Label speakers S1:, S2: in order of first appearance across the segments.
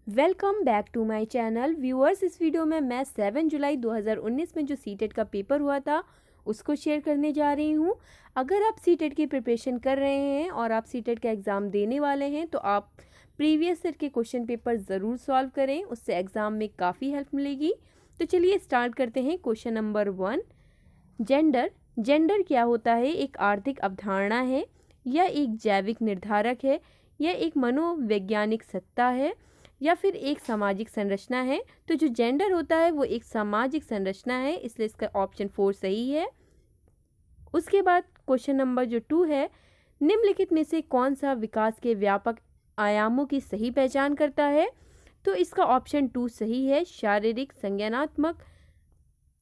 S1: Welcome back to my channel viewers. इस video में मैं 7 जुलाई 2019 में जो सीटेट का पेपर हुआ था उसको शेयर करने जा रही हूँ। अगर आप सीटेट की प्रिपरेशन कर रहे हैं और आप सीटेट का एग्ज़ाम देने वाले हैं तो आप प्रीवियस ईयर के क्वेश्चन पेपर ज़रूर सॉल्व करें, उससे एग्ज़ाम में काफ़ी हेल्प मिलेगी। तो चलिए स्टार्ट करते हैं। Question number 1, gender. जेंडर क्या होता है? एक आर्थिक अवधारणा है या एक जैविक निर्धारक है या एक मनोवैज्ञानिक सत्ता है या फिर एक सामाजिक संरचना है? तो जो जेंडर होता है वो एक सामाजिक संरचना है, इसलिए इसका ऑप्शन 4 सही है। उसके बाद क्वेश्चन नंबर जो 2 है, निम्नलिखित में से कौन सा विकास के व्यापक आयामों की सही पहचान करता है? तो इसका ऑप्शन 2 सही है, शारीरिक, संज्ञानात्मक,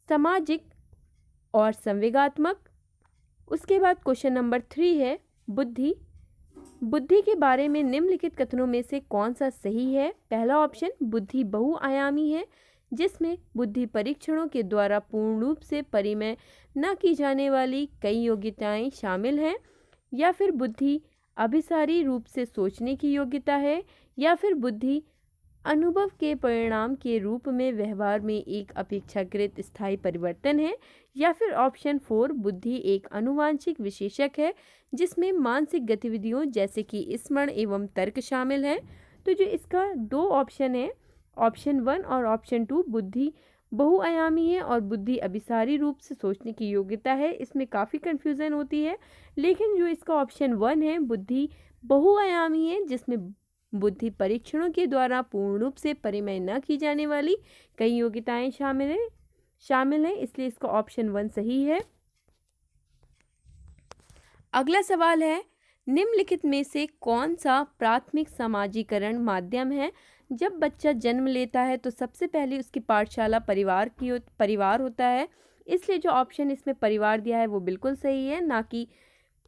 S1: सामाजिक और संवेगात्मक। उसके बाद क्वेश्चन नंबर 3 है, बुद्धि। बुद्धि के बारे में निम्नलिखित कथनों में से कौन सा सही है? पहला ऑप्शन, बुद्धि बहुआयामी है जिसमें बुद्धि परीक्षणों के द्वारा पूर्ण रूप से परिमेय न की जाने वाली कई योग्यताएं शामिल हैं, या फिर बुद्धि अभिसारी रूप से सोचने की योग्यता है, या फिर बुद्धि अनुभव के परिणाम के रूप में व्यवहार में एक अपेक्षाकृत स्थायी परिवर्तन है, या फिर ऑप्शन 4, बुद्धि एक आनुवांशिक विशेषक है जिसमें मानसिक गतिविधियों जैसे कि स्मरण एवं तर्क शामिल है। तो जो इसका दो ऑप्शन है, ऑप्शन 1 और ऑप्शन 2, बुद्धि बहुआयामी है और बुद्धि अभिसारी रूप से सोचने की योग्यता है, इसमें काफ़ी कन्फ्यूज़न होती है। लेकिन जो इसका ऑप्शन 1 है, बुद्धि बहुआयामी है जिसमें बुद्धि परीक्षणों के द्वारा पूर्ण रूप से परिमेय न की जाने वाली कई योग्यताएं शामिल हैं, इसलिए इसका ऑप्शन 1 सही है। अगला सवाल है, निम्नलिखित में से कौन सा प्राथमिक समाजीकरण माध्यम है? जब बच्चा जन्म लेता है तो सबसे पहले उसकी पाठशाला परिवार होता है, इसलिए जो ऑप्शन इसमें परिवार दिया है वो बिल्कुल सही है,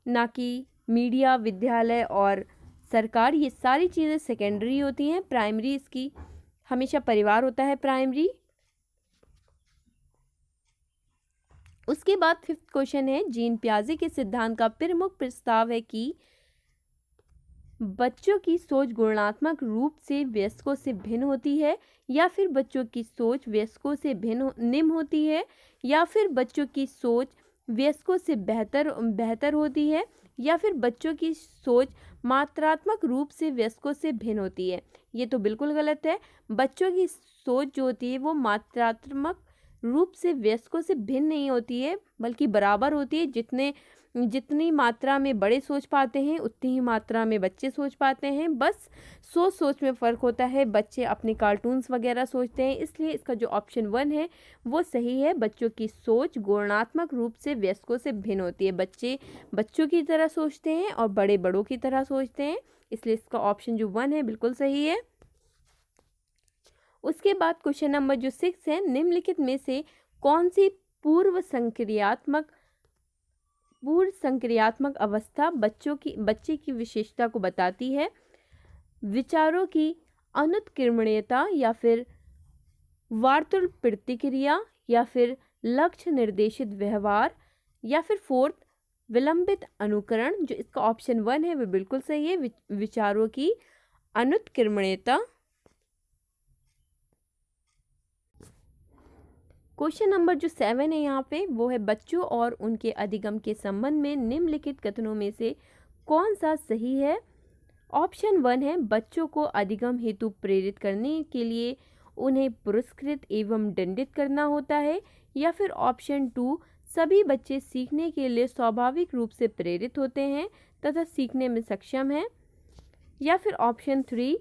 S1: ना कि मीडिया, विद्यालय और सरकार। ये सारी चीज़ें सेकेंडरी होती हैं, प्राइमरी इसकी हमेशा परिवार होता है, प्राइमरी। उसके बाद 5th क्वेश्चन है, जीन पियाजे के सिद्धांत का प्रमुख प्रस्ताव है कि बच्चों की सोच गुणात्मक रूप से वयस्कों से भिन्न होती है, या फिर बच्चों की सोच वयस्कों से निम्न होती है, या फिर बच्चों की सोच वयस्कों से बेहतर होती है, या फिर बच्चों की सोच मात्रात्मक रूप से वयस्कों से भिन्न होती है। ये तो बिल्कुल गलत है। बच्चों की सोच जो होती है वो मात्रात्मक रूप से वयस्कों से भिन्न नहीं होती है, बल्कि बराबर होती है। जितनी मात्रा में बड़े सोच पाते हैं उतनी ही मात्रा में बच्चे सोच पाते हैं, बस सोच में फ़र्क होता है। बच्चे अपने कार्टून्स वगैरह सोचते हैं, इसलिए इसका जो ऑप्शन 1 है वो सही है। बच्चों की सोच गुणात्मक रूप से वयस्कों से भिन्न होती है। बच्चे बच्चों की तरह सोचते हैं और बड़े बड़ों की तरह सोचते हैं, इसलिए इसका ऑप्शन जो 1 है बिल्कुल सही है। उसके बाद क्वेश्चन नंबर जो 6 है, निम्नलिखित में से कौन सी पूर्व संक्रियात्मक अवस्था बच्चे की विशेषता को बताती है? विचारों की अनुत्क्रमणीयता, या फिर वार्तुल प्रतिक्रिया, या फिर लक्ष्य निर्देशित व्यवहार, या फिर 4th, विलंबित अनुकरण। जो इसका ऑप्शन 1 है वो बिल्कुल सही है, विचारों की अनुत्क्रमणीयता। क्वेश्चन नंबर जो 7 है यहाँ पे वो है, बच्चों और उनके अधिगम के संबंध में निम्नलिखित कथनों में से कौन सा सही है? ऑप्शन 1 है, बच्चों को अधिगम हेतु प्रेरित करने के लिए उन्हें पुरस्कृत एवं दंडित करना होता है, या फिर ऑप्शन 2, सभी बच्चे सीखने के लिए स्वाभाविक रूप से प्रेरित होते हैं तथा सीखने में सक्षम हैं, या फिर ऑप्शन 3,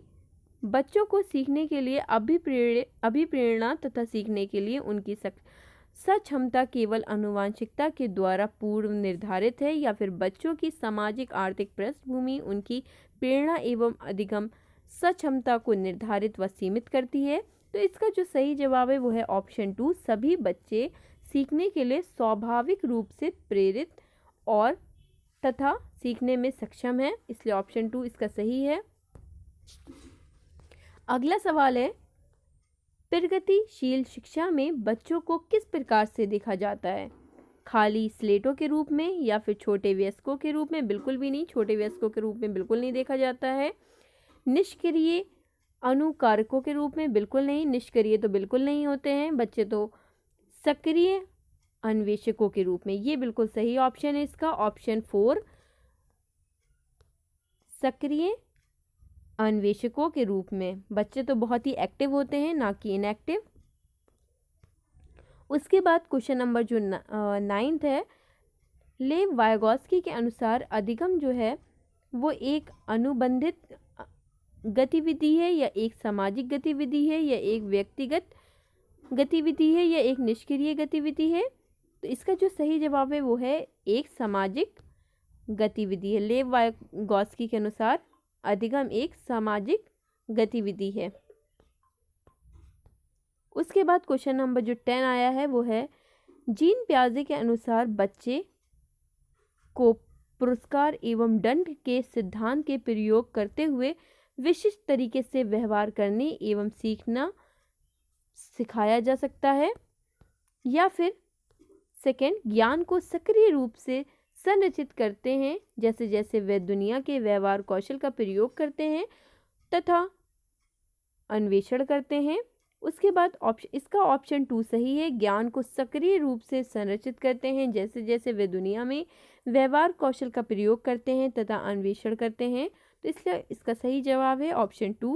S1: बच्चों को सीखने के लिए अभिप्रेरणा तथा सीखने के लिए उनकी सक्षमता केवल आनुवांशिकता के द्वारा पूर्व निर्धारित है, या फिर बच्चों की सामाजिक आर्थिक पृष्ठभूमि उनकी प्रेरणा एवं अधिगम सक्षमता को निर्धारित व सीमित करती है। तो इसका जो सही जवाब है वो है ऑप्शन 2, सभी बच्चे सीखने के लिए स्वाभाविक रूप से प्रेरित और तथा सीखने में सक्षम है, इसलिए ऑप्शन 2 इसका सही है। अगला सवाल है, प्रगतिशील शिक्षा में बच्चों को किस प्रकार से देखा जाता है? खाली स्लेटों के रूप में, या फिर छोटे वयस्कों के रूप में? बिल्कुल भी नहीं, छोटे वयस्कों के रूप में बिल्कुल नहीं देखा जाता है। निष्क्रिय अनुकारकों के रूप में बिल्कुल नहीं, निष्क्रिय तो बिल्कुल नहीं होते हैं बच्चे, तो सक्रिय अन्वेषकों के रूप में। ये बिल्कुल सही ऑप्शन है इसका, ऑप्शन 4, सक्रिय अन्वेषकों के रूप में। बच्चे तो बहुत ही एक्टिव होते हैं, ना कि इनएक्टिव। उसके बाद क्वेश्चन नंबर जो 9th है, लेव वायगॉस्की के अनुसार अधिगम जो है वो एक अनुबंधित गतिविधि है, या एक सामाजिक गतिविधि है, या एक व्यक्तिगत गतिविधि है, या एक निष्क्रिय गतिविधि है। तो इसका जो सही जवाब है वो है एक सामाजिक गतिविधि है। लेव वायगॉस्की के अनुसार अधिगम एक सामाजिक गतिविधि है। उसके बाद क्वेश्चन नंबर जो 10 आया है वो है, जीन प्याजे के अनुसार बच्चे को पुरस्कार एवं दंड के सिद्धांत के प्रयोग करते हुए विशिष्ट तरीके से व्यवहार करने एवं सीखना सिखाया जा सकता है। या फिर सेकंड, ज्ञान को सक्रिय रूप से संरचित करते हैं जैसे जैसे वे दुनिया के व्यवहार कौशल का प्रयोग करते हैं तथा अन्वेषण करते हैं। उसके बाद इसका ऑप्शन 2 सही है, ज्ञान को सक्रिय रूप से संरचित करते हैं जैसे जैसे वे दुनिया में व्यवहार कौशल का प्रयोग करते हैं तथा अन्वेषण करते हैं। तो इसलिए इसका सही जवाब है ऑप्शन 2।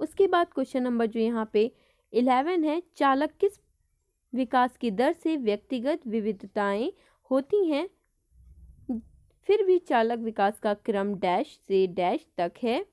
S1: उसके बाद क्वेश्चन नंबर जो यहाँ पे 11 है, चालक किस विकास की दर से व्यक्तिगत विविधताएं होती हैं, फिर भी चालक विकास का क्रम डैश से डैश तक है।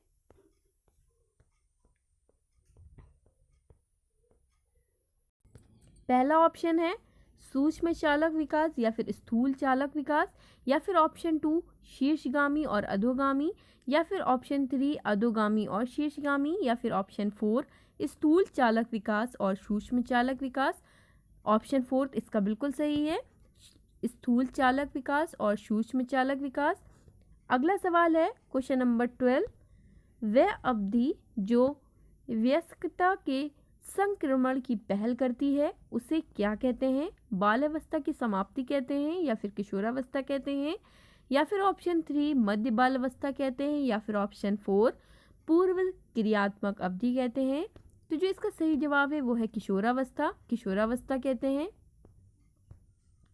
S1: पहला ऑप्शन है सूक्ष्म चालक विकास या फिर स्थूल चालक विकास, या फिर ऑप्शन 2 शीर्षगामी और अधोगामी, या फिर ऑप्शन 3 अधोगामी और शीर्षगामी, या फिर ऑप्शन 4 स्थूल चालक विकास और सूक्ष्म चालक विकास। ऑप्शन 4 इसका बिल्कुल सही है, स्थूल चालक विकास और सूक्ष्म चालक विकास। अगला सवाल है क्वेश्चन नंबर 12, वह अवधि जो वयस्कता के संक्रमण की पहल करती है उसे क्या कहते हैं? बाल अवस्था की समाप्ति कहते हैं, या फिर किशोरावस्था कहते हैं, या फिर ऑप्शन 3 मध्य बाल अवस्था कहते हैं, या फिर ऑप्शन 4 पूर्व क्रियात्मक अवधि कहते हैं। तो जो इसका सही जवाब है वो है किशोरावस्था, किशोरावस्था कहते हैं।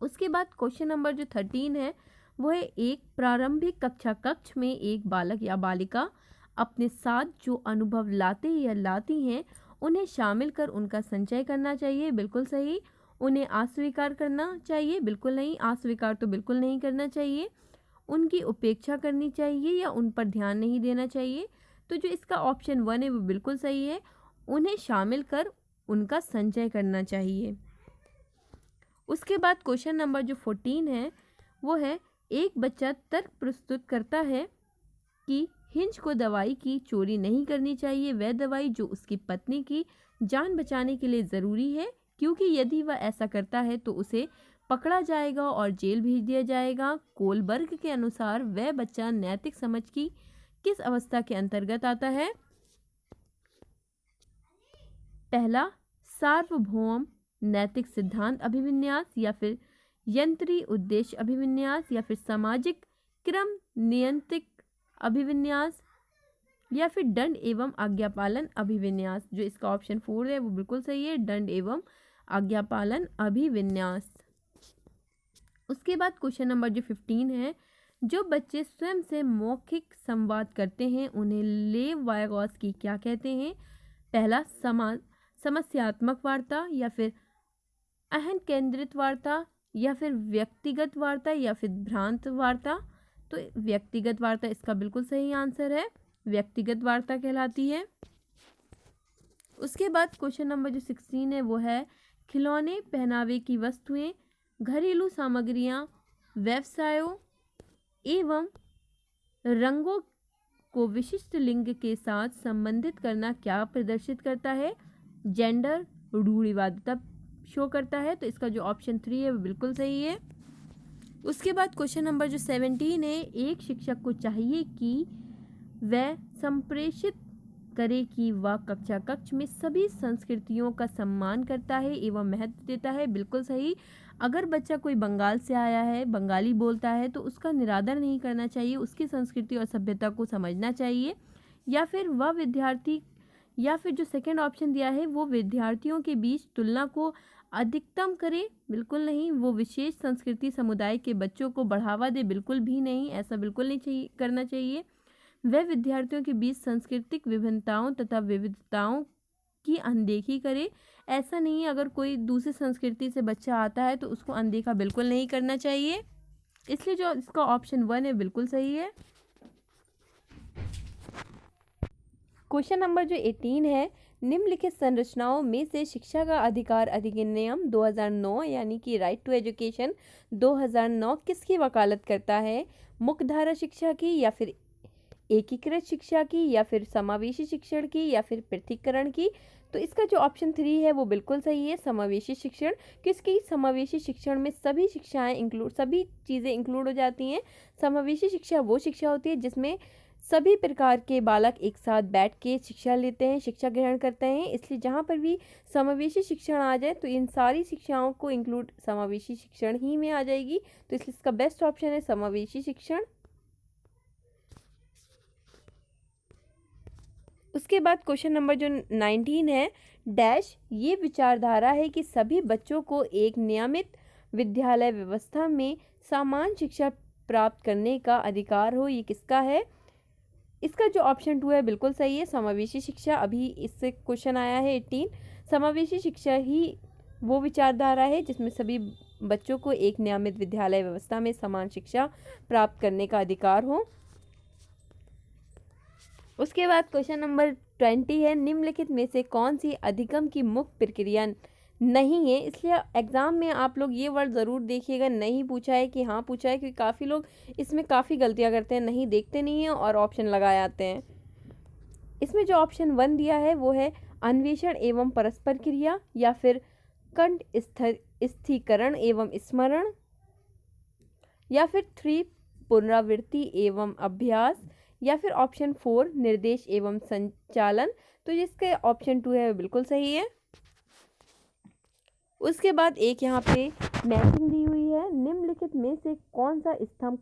S1: उसके बाद क्वेश्चन नंबर जो 13 है वो है, एक प्रारंभिक कक्षा कक्ष में एक बालक या बालिका अपने साथ जो अनुभव लाते या लाती हैं उन्हें शामिल कर उनका संचय करना चाहिए, बिल्कुल सही। उन्हें अस्वीकार करना चाहिए, बिल्कुल नहीं, अस्वीकार तो बिल्कुल नहीं करना चाहिए। उनकी उपेक्षा करनी चाहिए या उन पर ध्यान नहीं देना चाहिए। तो जो इसका ऑप्शन 1 है वो बिल्कुल सही है, उन्हें शामिल कर उनका संचय करना चाहिए। उसके बाद क्वेश्चन नंबर जो 14 है वो है, एक बच्चा तर्क प्रस्तुत करता है कि हिंज को दवाई की चोरी नहीं करनी चाहिए, वह दवाई जो उसकी पत्नी की जान बचाने के लिए ज़रूरी है, क्योंकि यदि वह ऐसा करता है तो उसे पकड़ा जाएगा और जेल भेज दिया जाएगा। कोलबर्ग के अनुसार वह बच्चा नैतिक समझ की किस अवस्था के अंतर्गत आता है? पहला, सार्वभौम नैतिक सिद्धांत अभिविन्यास, या फिर यंत्री उद्देश्य अभिविन्यास, या फिर सामाजिक क्रम नियंत्रित अभिविन्यास, या फिर दंड एवं आज्ञापालन अभिविन्यास। जो इसका ऑप्शन 4 है वो बिल्कुल सही है, दंड एवं आज्ञापालन अभिविन्यास। उसके बाद क्वेश्चन नंबर जो 15 है, जो बच्चे स्वयं से मौखिक संवाद करते हैं उन्हें लेव वायगॉस्की क्या कहते हैं? पहला, समस्यात्मक वार्ता, या फिर अहं केंद्रित वार्ता, या फिर व्यक्तिगत वार्ता, या फिर भ्रांत वार्ता। तो व्यक्तिगत वार्ता इसका बिल्कुल सही आंसर है, व्यक्तिगत वार्ता कहलाती है। उसके बाद क्वेश्चन नंबर जो 16 है वो है, खिलौने, पहनावे की वस्तुएं, घरेलू सामग्रियां, व्यवसायों एवं रंगों को विशिष्ट लिंग के साथ संबंधित करना क्या प्रदर्शित करता है? जेंडर रूढ़िवादिता शो करता है। तो इसका जो ऑप्शन 3 है वो बिल्कुल सही है। उसके बाद क्वेश्चन नंबर जो 17 है, एक शिक्षक को चाहिए कि वह संप्रेषित करे कि वह कक्षा कक्ष में सभी संस्कृतियों का सम्मान करता है एवं महत्व देता है, बिल्कुल सही। अगर बच्चा कोई बंगाल से आया है, बंगाली बोलता है, तो उसका निरादर नहीं करना चाहिए, उसकी संस्कृति और सभ्यता को समझना चाहिए। या फिर वह विद्यार्थी, या फिर जो सेकंड ऑप्शन दिया है वो विद्यार्थियों के बीच तुलना को अधिकतम करे, बिल्कुल नहीं। वो विशेष संस्कृति समुदाय के बच्चों को बढ़ावा दे, बिल्कुल भी नहीं, ऐसा बिल्कुल नहीं चाहिए, करना चाहिए। वह विद्यार्थियों के बीच सांस्कृतिक विभिन्नताओं तथा विविधताओं की अनदेखी करे, ऐसा नहीं है। अगर कोई दूसरी संस्कृति से बच्चा आता है तो उसको अनदेखा बिल्कुल नहीं करना चाहिए, इसलिए जो इसका ऑप्शन 1 है बिल्कुल सही है। क्वेश्चन नंबर जो 18 है, निम्नलिखित संरचनाओं में से शिक्षा का अधिकार अधिनियम 2009 यानी कि राइट टू एजुकेशन 2009 किसकी वकालत करता है? मुख्यधारा शिक्षा की, या फिर एकीकृत शिक्षा की, या फिर समावेशी शिक्षण की, या फिर पृथकीकरण की? तो इसका जो ऑप्शन 3 है वो बिल्कुल सही है, समावेशी शिक्षण। किसकी? समावेशी शिक्षण में सभी शिक्षाएं इंक्लूड, सभी चीज़ें इंक्लूड हो जाती हैं। समावेशी शिक्षा वो शिक्षा होती है जिसमें सभी प्रकार के बालक एक साथ बैठ के शिक्षा लेते हैं, शिक्षा ग्रहण करते हैं। इसलिए जहाँ पर भी समावेशी शिक्षण आ जाए तो इन सारी शिक्षाओं को इंक्लूड समावेशी शिक्षण ही में आ जाएगी, तो इसलिए इसका बेस्ट ऑप्शन है समावेशी शिक्षण। उसके बाद क्वेश्चन नंबर जो 19 है, डैश ये विचारधारा है कि सभी बच्चों को एक नियमित विद्यालय व्यवस्था में समान शिक्षा प्राप्त करने का अधिकार हो, ये किसका है? इसका जो ऑप्शन 2 है बिल्कुल सही है, समावेशी शिक्षा। अभी इससे क्वेश्चन आया है 18। समावेशी शिक्षा ही वो विचारधारा है जिसमें सभी बच्चों को एक नियमित विद्यालय व्यवस्था में समान शिक्षा प्राप्त करने का अधिकार हो। उसके बाद क्वेश्चन नंबर 20 है, निम्नलिखित में से कौन सी अधिगम की मुख्य प्रक्रिया नहीं है? इसलिए एग्जाम में आप लोग ये वर्ड ज़रूर देखिएगा, नहीं पूछा है कि हाँ पूछा है, क्योंकि काफ़ी लोग इसमें काफ़ी गलतियाँ करते हैं, नहीं देखते नहीं हैं और ऑप्शन लगाए आते हैं। इसमें जो ऑप्शन 1 दिया है वो है अन्वेषण एवं परस्पर क्रिया, या फिर कंठ स्थिरीकरण एवं स्मरण, या फिर 3 पुनरावृत्ति एवं अभ्यास, या फिर ऑप्शन 4 निर्देश एवं संचालन। तो जिसके ऑप्शन 2 है बिल्कुल सही है। उसके बाद एक यहाँ पे मैचिंग दी हुई है, निम्नलिखित में से कौन सा स्तंभ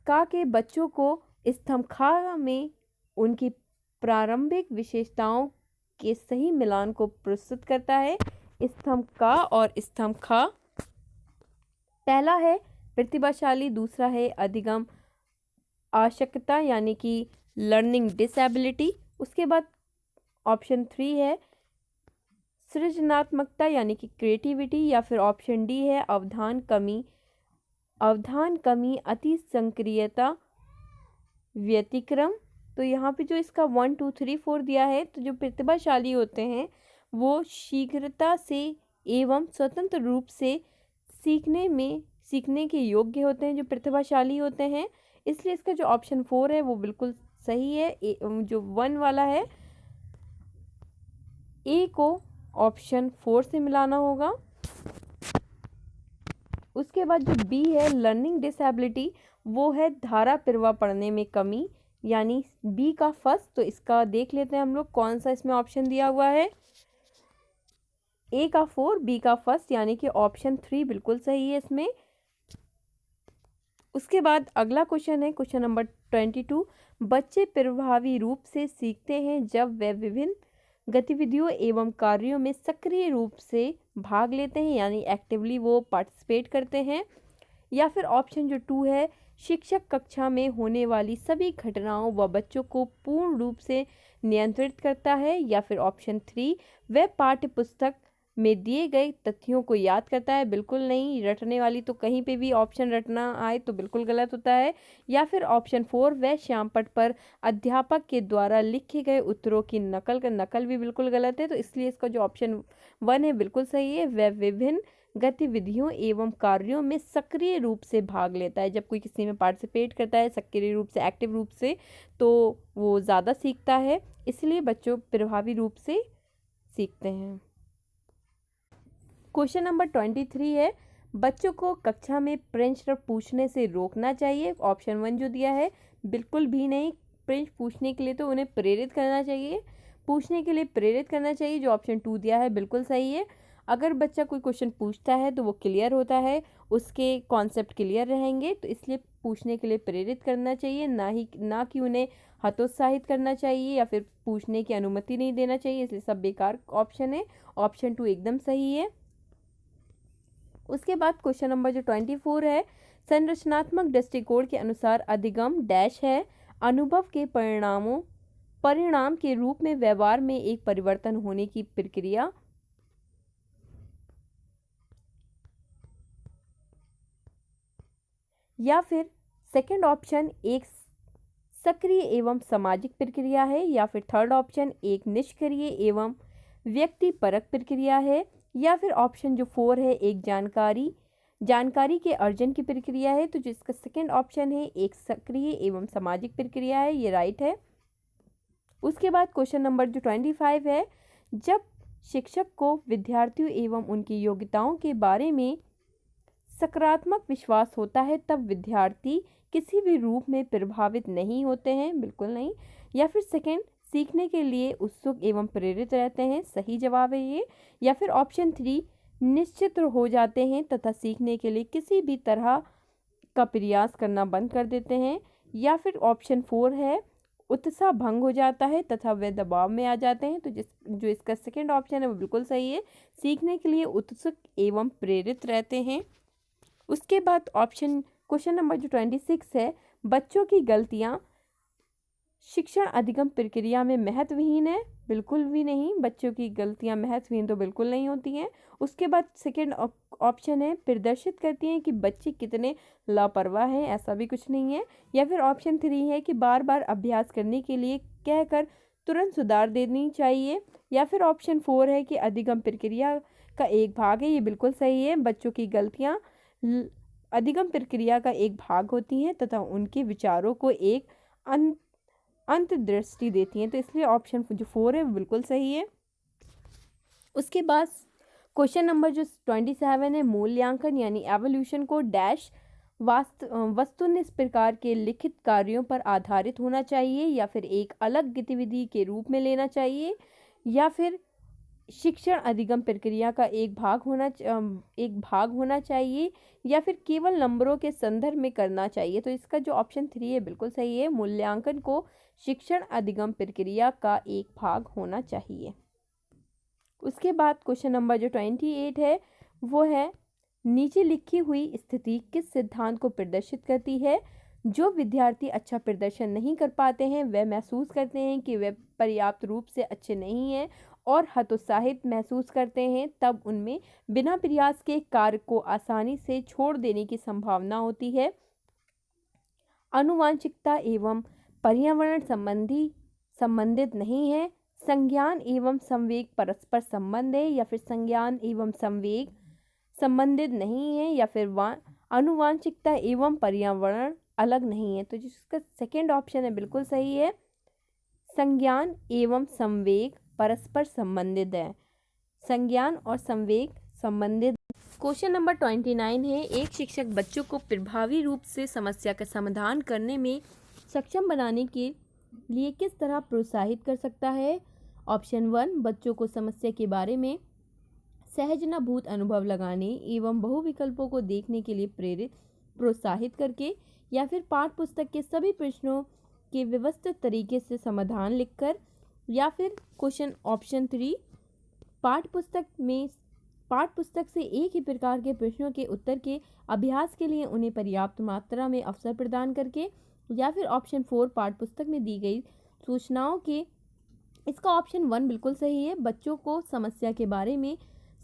S1: का के बच्चों को स्तंभ खा में उनकी प्रारंभिक विशेषताओं के सही मिलान को प्रस्तुत करता है? स्तंभ का और स्तंभ खा। पहला है प्रतिभाशाली, दूसरा है अधिगम आवश्यकता यानी कि लर्निंग डिसेबिलिटी। उसके बाद ऑप्शन 3 है सृजनात्मकता यानी कि क्रिएटिविटी, या फिर ऑप्शन डी है अवधान कमी अति संक्रियता व्यतिक्रम। तो यहाँ पे जो इसका 1 2 3 4 दिया है, तो जो प्रतिभाशाली होते हैं वो शीघ्रता से एवं स्वतंत्र रूप से सीखने के योग्य होते हैं, जो प्रतिभाशाली होते हैं। इसलिए इसका जो ऑप्शन 4 है वो बिल्कुल सही है। जो 1 वाला है, ए को ऑप्शन 4 से मिलाना होगा। उसके बाद जो बी है लर्निंग डिसेबिलिटी, वो है धारा प्रवाह पढ़ने में कमी, यानी बी का फर्स्ट। तो इसका देख लेते हैं हम लोग कौन सा इसमें ऑप्शन दिया हुआ है। ए का 4, बी का फर्स्ट, यानी कि ऑप्शन 3 बिल्कुल सही है इसमें। उसके बाद अगला क्वेश्चन है क्वेश्चन नंबर 22, बच्चे प्रभावी रूप से सीखते हैं जब वे विभिन्न गतिविधियों एवं कार्यों में सक्रिय रूप से भाग लेते हैं, यानी एक्टिवली वो पार्टिसिपेट करते हैं। या फिर ऑप्शन जो 2 है शिक्षक कक्षा में होने वाली सभी घटनाओं व बच्चों को पूर्ण रूप से नियंत्रित करता है। या फिर ऑप्शन 3 वह पाठ्य पुस्तक में दिए गए तथ्यों को याद करता है। बिल्कुल नहीं, रटने वाली तो कहीं पे भी ऑप्शन रटना आए तो बिल्कुल गलत होता है। या फिर ऑप्शन 4 वह श्यामपट्ट पर अध्यापक के द्वारा लिखे गए उत्तरों की नकल भी बिल्कुल गलत है। तो इसलिए इसका जो ऑप्शन 1 है बिल्कुल सही है, वह विभिन्न गतिविधियों एवं कार्यों में सक्रिय रूप से भाग लेता है। जब कोई किसी में पार्टिसिपेट करता है सक्रिय रूप से, एक्टिव रूप से, तो वो ज़्यादा सीखता है। इसलिए बच्चों प्रभावी रूप से सीखते हैं। क्वेश्चन नंबर 23 है, बच्चों को कक्षा में प्रश्न पूछने से रोकना चाहिए। ऑप्शन 1 जो दिया है बिल्कुल भी नहीं, प्रश्न पूछने के लिए तो उन्हें प्रेरित करना चाहिए, पूछने के लिए प्रेरित करना चाहिए। जो ऑप्शन 2 दिया है बिल्कुल सही है। अगर बच्चा कोई क्वेश्चन पूछता है तो वो क्लियर होता है, उसके कॉन्सेप्ट क्लियर रहेंगे, तो इसलिए पूछने के लिए प्रेरित करना चाहिए, ना कि उन्हें हतोत्साहित करना चाहिए या फिर पूछने की अनुमति नहीं देना चाहिए, इसलिए सब बेकार ऑप्शन है। ऑप्शन 2 एकदम सही है। उसके बाद क्वेश्चन नंबर जो 24 है, संरचनात्मक दृष्टिकोण के अनुसार अधिगम डैश है, अनुभव के परिणाम के रूप में व्यवहार में एक परिवर्तन होने की प्रक्रिया। या फिर सेकंड ऑप्शन एक सक्रिय एवं सामाजिक प्रक्रिया है, या फिर थर्ड ऑप्शन एक निष्क्रिय एवं व्यक्तिपरक प्रक्रिया है, या फिर ऑप्शन जो 4 है एक जानकारी के अर्जन की प्रक्रिया है। तो जिसका सेकंड ऑप्शन है एक सक्रिय एवं सामाजिक प्रक्रिया है, ये राइट है। उसके बाद क्वेश्चन नंबर जो 25 है, जब शिक्षक को विद्यार्थियों एवं उनकी योग्यताओं के बारे में सकारात्मक विश्वास होता है तब विद्यार्थी किसी भी रूप में प्रभावित नहीं होते हैं, बिल्कुल नहीं। या फिर सेकंड, सीखने के लिए उत्सुक एवं प्रेरित रहते हैं, सही जवाब है ये। या फिर ऑप्शन 3, निश्चित हो जाते हैं तथा सीखने के लिए किसी भी तरह का प्रयास करना बंद कर देते हैं। या फिर ऑप्शन 4 है, उत्साह भंग हो जाता है तथा वे दबाव में आ जाते हैं। तो जो इसका सेकंड ऑप्शन है वो बिल्कुल सही है, सीखने के लिए उत्सुक एवं प्रेरित रहते हैं। उसके बाद क्वेश्चन नंबर जो 26 है, बच्चों की गलतियां शिक्षण अधिगम प्रक्रिया में महत्वहीन है, बिल्कुल भी नहीं, बच्चों की गलतियां महत्वहीन तो बिल्कुल नहीं होती हैं। उसके बाद सेकंड ऑप्शन है प्रदर्शित करती हैं कि बच्चे कितने लापरवाह हैं, ऐसा भी कुछ नहीं है। या फिर ऑप्शन 3 है कि बार बार अभ्यास करने के लिए कहकर तुरंत सुधार देनी चाहिए। या फिर ऑप्शन 4 है कि अधिगम प्रक्रिया का एक भाग है, ये बिल्कुल सही है, बच्चों की गलतियाँ अधिगम प्रक्रिया का एक भाग होती हैं तथा उनके विचारों को एक अंतर्दृष्टि देती हैं। तो इसलिए ऑप्शन जो 4 है वो बिल्कुल सही है। उसके बाद क्वेश्चन नंबर जो 27 है, मूल्यांकन यानी एवोल्यूशन को डैश वस्तुनिष्ठ प्रकार के लिखित कार्यों पर आधारित होना चाहिए, या फिर एक अलग गतिविधि के रूप में लेना चाहिए, या फिर शिक्षण अधिगम प्रक्रिया का एक भाग होना चाहिए, या फिर केवल नंबरों के संदर्भ में करना चाहिए। तो इसका जो ऑप्शन 3 है बिल्कुल सही है, मूल्यांकन को शिक्षण अधिगम प्रक्रिया का एक भाग होना चाहिए। उसके बाद क्वेश्चन नंबर जो 28 है वो है, नीचे लिखी हुई स्थिति किस सिद्धांत को प्रदर्शित करती है। जो विद्यार्थी अच्छा प्रदर्शन नहीं कर पाते हैं वह महसूस करते हैं कि वे पर्याप्त रूप से अच्छे नहीं हैं और हतोत्साहित महसूस करते हैं, तब उनमें बिना प्रयास के कार्य को आसानी से छोड़ देने की संभावना होती है। आनुवांशिकता एवं पर्यावरण संबंधित नहीं है। संज्ञान एवं संवेग परस्पर संबंध है, या फिर संज्ञान एवं संवेग संबंधित नहीं है, या फिर आनुवांशिकता एवं पर्यावरण अलग नहीं है। तो जिसका सेकंड ऑप्शन है बिल्कुल सही है, संज्ञान एवं संवेग परस्पर संबंधित है, संज्ञान और संवेग संबंधित। क्वेश्चन नंबर 29 है, एक शिक्षक बच्चों को प्रभावी रूप से समस्या का समाधान करने में सक्षम बनाने के लिए किस तरह प्रोत्साहित कर सकता है। ऑप्शन 1, बच्चों को समस्या के बारे में सहजनाभूत अनुभव लगाने एवं बहुविकल्पों को देखने के लिए प्रोत्साहित करके, या फिर पाठ्य पुस्तक के सभी प्रश्नों के व्यवस्थित तरीके से समाधान लिखकर, या फिर क्वेश्चन ऑप्शन 3, पाठ्य पुस्तक से एक ही प्रकार के प्रश्नों के उत्तर के अभ्यास के लिए उन्हें पर्याप्त मात्रा में अवसर प्रदान करके, या फिर ऑप्शन 4, पाठ्य पुस्तक में दी गई सूचनाओं के। इसका ऑप्शन 1 बिल्कुल सही है, बच्चों को समस्या के बारे में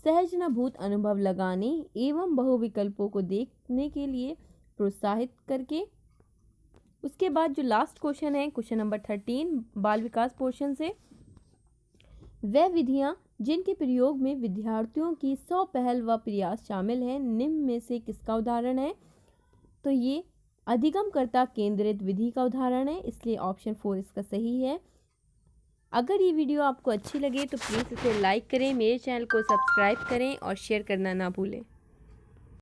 S1: सहजनाभूत अनुभव लगाने एवं बहुविकल्पों को देखने के लिए प्रोत्साहित करके। उसके बाद जो लास्ट क्वेश्चन है, क्वेश्चन नंबर 13, बाल विकास पोर्शन से, वह विधियां जिनके प्रयोग में विद्यार्थियों की 100 पहल व प्रयास शामिल हैं, निम्न में से किसका उदाहरण है। तो ये अधिगमकर्ता केंद्रित विधि का उदाहरण है, इसलिए ऑप्शन 4 इसका सही है। अगर ये वीडियो आपको अच्छी लगे तो प्लीज़ इसे लाइक करें, मेरे चैनल को सब्सक्राइब करें और शेयर करना ना भूलें।